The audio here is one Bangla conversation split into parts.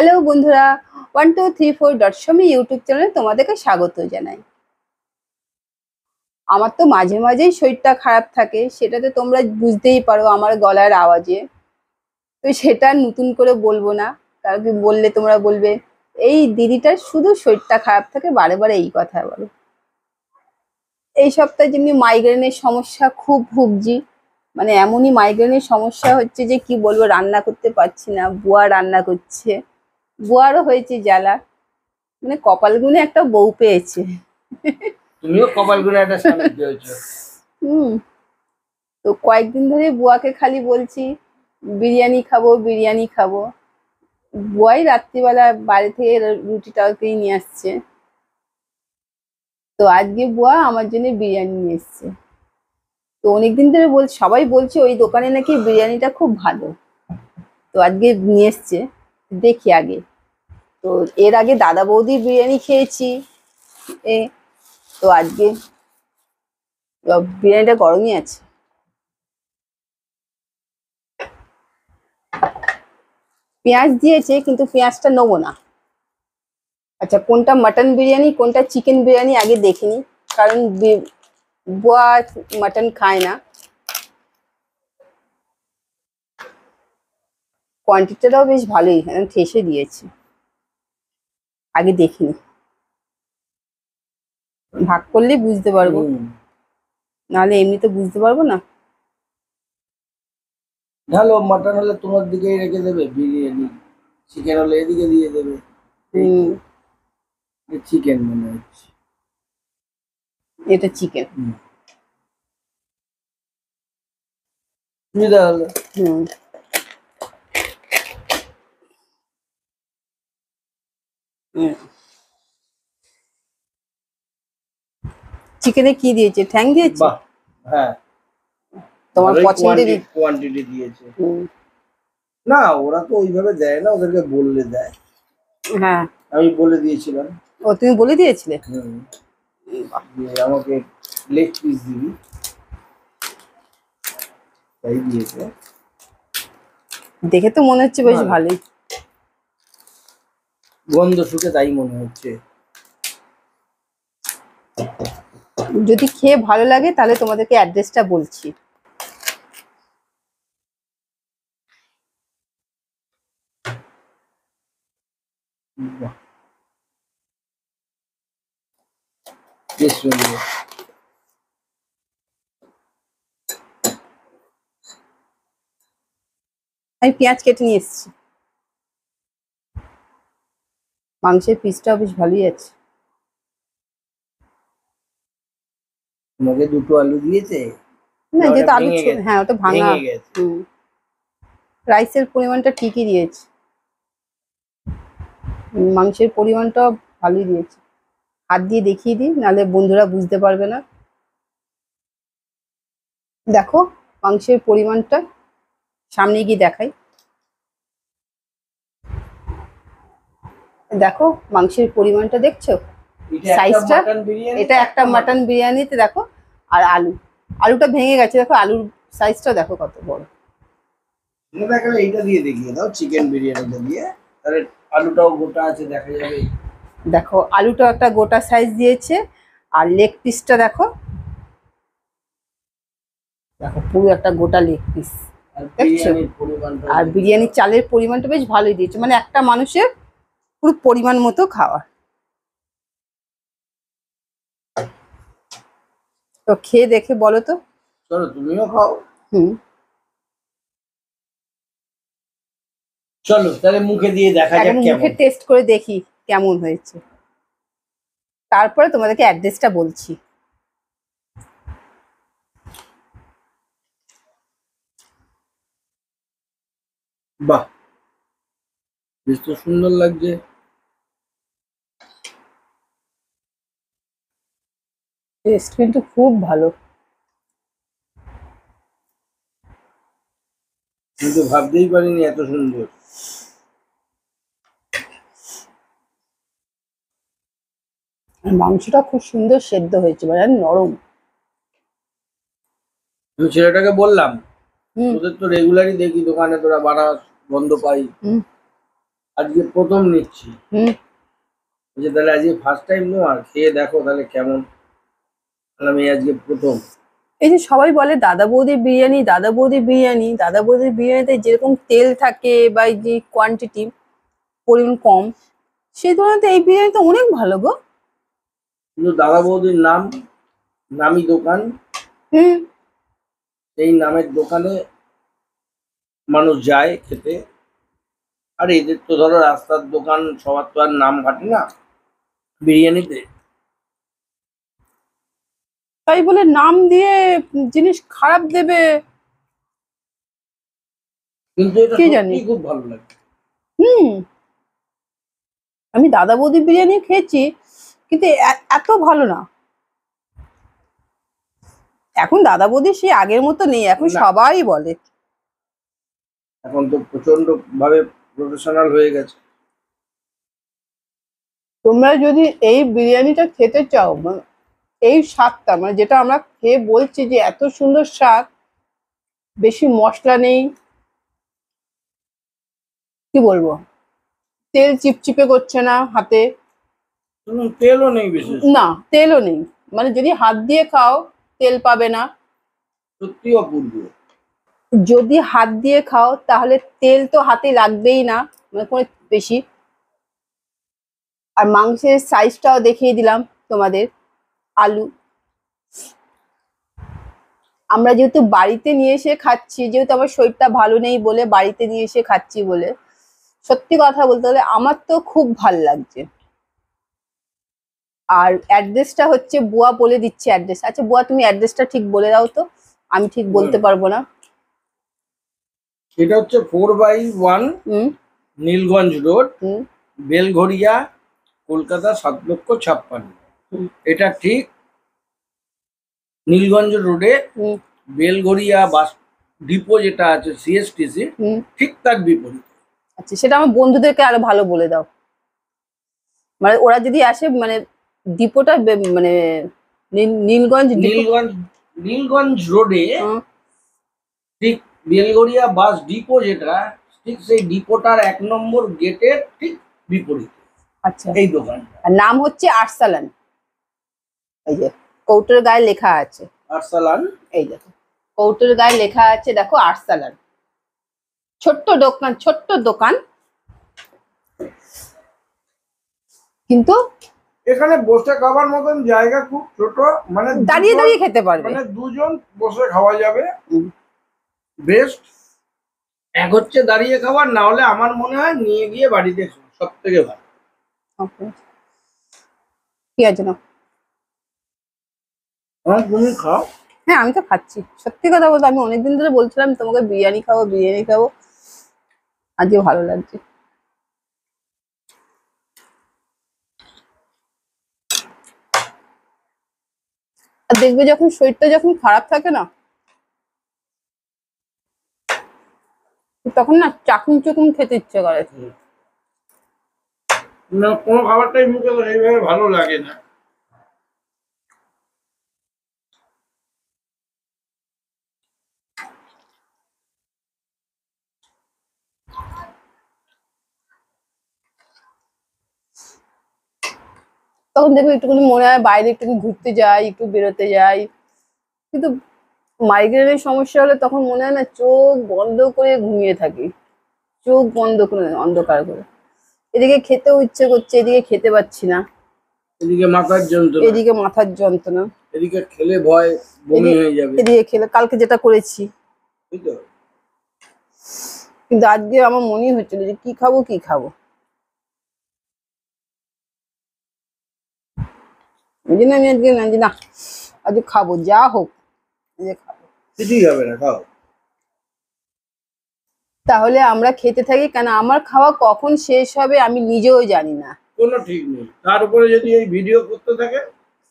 হ্যালো বন্ধুরা, 1234.shammy ইউটিউব চ্যানেলে তোমাদেরকে স্বাগত জানাই। আমার তো মাঝে মাঝেই শরীরটা খারাপ থাকে, সেটাতে তোমরা বুঝতেই পারো আমার গলার আওয়াজে। তো সেটা নতুন করে বলবো না, কারণ কি বললে তোমরা বলবে এই দিদিটার শুধু শরীরটা খারাপ থাকে, বারে বারে এই কথা বলো। এই সপ্তাহে যেমনি মাইগ্রেনের সমস্যা খুব ভুগছি, মানে এমনই মাইগ্রেনের সমস্যা হচ্ছে যে কি বলবো, রান্না করতে পারছি না। বুয়া রান্না করছে, বুয়ারও হয়েছে জ্বালা, মানে কপাল গুনে একটা বউ পেয়েছে। তুমিও কপাল গুনে একটা স্বামী পেয়েছো। তো কয়েকদিন ধরে বুয়াকে খালি বলছি বিরিয়ানি খাবো বিরিয়ানি খাবো। বুয়াই রাত্রিবেলা বাড়ি থেকে রুটি তরকারি নিয়ে আসছে। তো আজকে বুয়া আমার জন্য বিরিয়ানি নিয়ে এসছে। তো অনেকদিন ধরে সবাই বলছে ওই দোকানে নাকি বিরিয়ানিটা খুব ভালো। তো আজকে নিয়ে এসছে, দেখি আগে। তো এর আগে দাদা বৌদির বিরিয়ানি খেয়েছি। এ তো আজকে বিরিয়ানিটা গরমই আছে। পেঁয়াজ দিয়েছে, কিন্তু পেঁয়াজটা নেবো না। আচ্ছা, কোনটা মাটন বিরিয়ানি কোনটা চিকেন বিরিয়ানি আগে দেখিনি, কারণ বুয়া মাটন খায় না। কোয়ান্টিটিটাও বেশ ভালোই, ঠেসে দিয়েছে। আগে দেখিনি, ভাগ করলে বুঝতে পারবো, নাহলে এমনি তো বুঝতে পারবো না। ভালো মাটন হলে তোমার দিকেই রেখে দেবে বিরিয়ানি, চিকেন হলে এদিকে দিয়ে দেবে। চিকেন মনে হচ্ছে, এটা চিকেন। চিকেনে কি দিয়েছে, ঠ্যাং দিয়েছে? হ্যাঁ, তোমার পছন্দের কোয়ান্টিটি দিয়েছে। না, ওরা তো ওইভাবে দেয় না, ওদেরকে বললে দেয়। হ্যাঁ, আমি বলে দিয়েছিলাম। ও তুমি বলে দিয়েছিলে? আমাকে লেগ পিস দিবি, তাই দিয়েছে। দেখে তো মনে হচ্ছে বেশ ভালোই, গন্ধ শুকে তাই মনে হচ্ছে। যদি খেয়ে ভালো লাগে তাহলে তোমাদেরকে অ্যাড্রেসটা বলছি। আমি পেঁয়াজ কেটে নিয়ে এসেছি। মাংসের পিসটাও বেশ ভালোই আছে। তোমাকে দুটো আলু দিয়েছে না, যেহেতু আলু, হ্যাঁ ওটা ভাঙা। রাইসের পরিমাণটা ঠিকই দিয়েছে, মাংসের পরিমাণটা ভালোই দিয়েছে। হাত দিয়ে দেখিয়ে দিই, নাহলে বন্ধুরা বুঝতে পারবে না। দেখো মাংসের পরিমাণটা, সামনে গিয়ে দেখাই। দেখো মাংসের পরিমাণটা দেখছো, সাইজটা। এটা একটা মাটন বিরিয়ানিতে দেখো। আর আলুটা ভেঙে গেছে, দেখো আলুর সাইজটা দেখো কত বড়। এইটা দিয়ে দেখিয়ে দাও, চিকেন বিরিয়ানিটা দিয়ে, তাহলে আলুটাও গোটা আছে দেখা যাবে। দেখো আলুটা একটা গোটা সাইজ দিয়েছে, আর লেগ পিসটা দেখো, দেখো পুরো একটা গোটা লেগ পিস দেখছো। আর বিরিয়ানির চালের পরিমাণটা বেশ ভালোই দিয়েছে, মানে একটা মানুষের পুরো পরিমাণ মতো খাওয়া। তো খেয়ে দেখে বলো তো। চলো তুমিও খাও। চলো তাহলে মুখে দিয়ে দেখা যাক, মুখে টেস্ট করে দেখি কেমন হয়েছে, তারপরে তোমাদেরকে অ্যাড্রেসটা বলছি। বাহ, বেশ তো সুন্দর লাগছে। টেস্ট কিন্তু খুব ভালো। কিন্তু ভাবতেই পারিনি এত সুন্দর। মাংসটা খুব সুন্দর সেদ্ধ হয়েছে, মানে নরম। আমি ছেলেটাকে বললাম, তোদের তো রেগুলারই দেখি দোকানে তোরা বানাস, গন্ধ পাই, আজকে প্রথম নিচ্ছি। হুম। যে তাহলে আজকে ফার্স্ট টাইম নো, আর খেয়ে দেখো তাহলে কেমন। তাহলে আমি আজকে প্রথম। এই যে সবাই বলে দাদা বৌদির বিরিয়ানি, দাদা বৌদির বিরিয়ানি, দাদা বৌদির বিরিয়ানিতে যেরকম তেল থাকে বা এই যে কোয়ান্টিটি পরিমাণ কম, সেই তুলনাতে এই বিরিয়ানিটা অনেক ভালো গো। কিন্তু দাদা বৌদির নাম, নামি দোকান, হুম। এই নামের দোকানে মানুষ যায় খেতে। আর এদের তো ধরো রাস্তার দোকান, সবার তো আর নাম ঘাটে না বিরিয়ানিতে। তাই বলে নাম দিয়ে জিনিস খারাপ দেবে, কিন্তু এটা কে জানে। সত্যি খুব ভালো লাগে। হুম। আমি দাদা বৌদির বিরিয়ানি খেয়েছি, কিন্তু এত ভালো না। এখন দাদা বৌদি সেই আগের মতো নেই, এখন না। সবাই বলে। এখন তো প্রচন্ড ভাবে প্রফেশনাল হয়ে গেছে। তোমরা যদি এই বিরিয়ানিটা খেতে চাও, মানে এই স্বাদটা, মানে যেটা আমরা খেয়ে বলছি যে এত সুন্দর স্বাদ, বেশি মশলা নেই, কি বলবো, তেল চিপচিপে করছে না হাতে, তেলও নেই বিশেষ। না তেলও নেই, মানে যদি হাত দিয়ে খাও তেল পাবে না, সত্যি অপূর্ব। যদি হাত দিয়ে খাও তাহলে তেল তো হাতে লাগবেই না, মানে কোনো বেশি। আর মাংসের সাইজটাও দেখিয়ে দিলাম তোমাদের। আলু, আমরা যেহেতু বাড়িতে নিয়ে এসে খাচ্ছি, যেহেতু আমার শরীরটা ভালো নেই বলে বাড়িতে নিয়ে এসে খাচ্ছি বলে, সত্যি কথা বলতে হলে আমার তো খুব ভাল লাগছে। আর অ্যাড্রেসটা হচ্ছে, বুয়া বলে দিচ্ছে অ্যাড্রেস। আচ্ছা বুয়া, তুমি অ্যাড্রেসটা ঠিক বলে দাও তো, আমি ঠিক বলতে পারবো না। এটা হচ্ছে 4/1 হুম। নীলগঞ্জ রোড, হুম। বেলঘড়িয়া, কলকাতা 7,56,000। হুম। এটা ঠিক নীলগঞ্জ রোডে হুম। বেলঘড়িয়া বাস ডিপো যেটা আছে, সিএসটিসি, হুম। ঠিক তার বিপরীত। আচ্ছা, সেটা আমার বন্ধুদেরকে আরো ভালো বলে দাও, মানে ওরা যদি আসে, মানে ডিপোটা মানে নীলগঞ্জ ডিপো। নীলগঞ্জ নীলগঞ্জ রোডে হুম। ঠিক বেলঘড়িয়া বাস ডিপো যেটা, ঠিক সেই ডিপোটার 1 নম্বর গেটের ঠিক বিপরীত আচ্ছা। এই দোকানটা। আর নাম হচ্ছে আরসালান, এই যে কৌটোর গায়ে লেখা আছে, আরসালান। এই দেখো কৌটোর গায়ে লেখা আছে, দেখো আরসালান। ছোট্ট দোকান, ছোট্ট দোকান, কিন্তু এখানে বসে খাবার মতন জায়গা খুব ছোট, মানে দাঁড়িয়ে দাঁড়িয়ে খেতে পারবে। মানে দুজন বসে খাওয়া যাবে। হুম। বেস্ট। এক হচ্ছে দাঁড়িয়ে খাবার, না হলে আমার মনে হয় নিয়ে গিয়ে বাড়িতে সব থেকে ভালো। Okay. কি আছে না? তুমি খাও। হ্যাঁ আমি তো খাচ্ছি, সত্যি কথা বলতে আমি অনেকদিন ধরে বলছিলাম তোমাকে বিরিয়ানি খাবো, বিরিয়ানি খাবো, আজকে ভালো লাগছে। আর দেখবে যখন শরীরটা যখন খারাপ থাকে না, তখন না চাকুন চুকুন খেতে ইচ্ছে করে। না, কোনো খাবারটাই মুখে এইভাবে ভালো লাগে না। তখন দেখবে একটুখানি মনে হয় বাইরে একটু ঘুরতে যাই, একটু বেরোতে যাই, কিন্তু মাইগ্রেনের সমস্যা হলে তখন মনে হয় না চোখ বন্ধ করে ঘুমিয়ে থাকি, চোখ বন্ধ করে অন্ধকার করে। এদিকে খেতেও ইচ্ছে করছে, এদিকে খেতে পাচ্ছি না, এদিকে মাথার যন্ত্রণা, এদিকে মাথার যন্ত্রণা, এদিকে খেলে ভয় বমি হয়ে যাবে। এদিকে খেলে কালকে যেটা করেছি, বুঝতো? কিন্তু আজকে আমার মনেই হচ্ছিল যে কি খাবো কি খাবো, ওই জন্য আমি আজকে না, যে না আজকে খাবো যা হোক, আজকে খাবো। কিছুই হবে না, খাও। তাহলে আমরা খেতে থাকি, কেন আমার খাওয়া কখন শেষ হবে আমি নিজেও জানি না। কোনো ঠিক নেই। তার উপরে যদি এই ভিডিও করতে থাকে,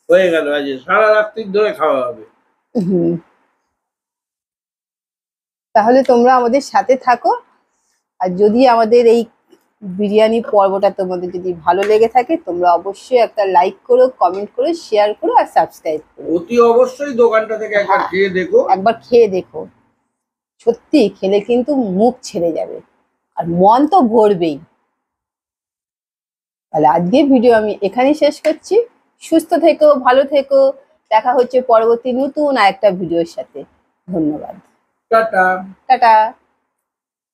হয়ে গেল, আজ সারা রাত্রি ধরে খাওয়া হবে। হুম। তাহলে তোমরা আমাদের সাথে থাকো, আর যদি আমাদের এই বিরিয়ানি পর্বটা তোমাদের যদি ভালো লেগে থাকে, তোমরা অবশ্যই একটা লাইক করো, কমেন্ট করো, শেয়ার করো আর সাবস্ক্রাইব করো। অতি অবশ্যই দোকানটা থেকে একবার হ্যাঁ, খেয়ে দেখো। একবার খেয়ে দেখো, সত্যি খেলে কিন্তু মুখ ছেড়ে যাবে আর মন তো ভরবেই। তাহলে আজকের ভিডিও আমি এখানেই শেষ করছি। সুস্থ থেকো, ভালো থেকো। দেখা হচ্ছে পরবর্তী নতুন আরেকটা ভিডিওর সাথে। ধন্যবাদ। টাটা। টাটা।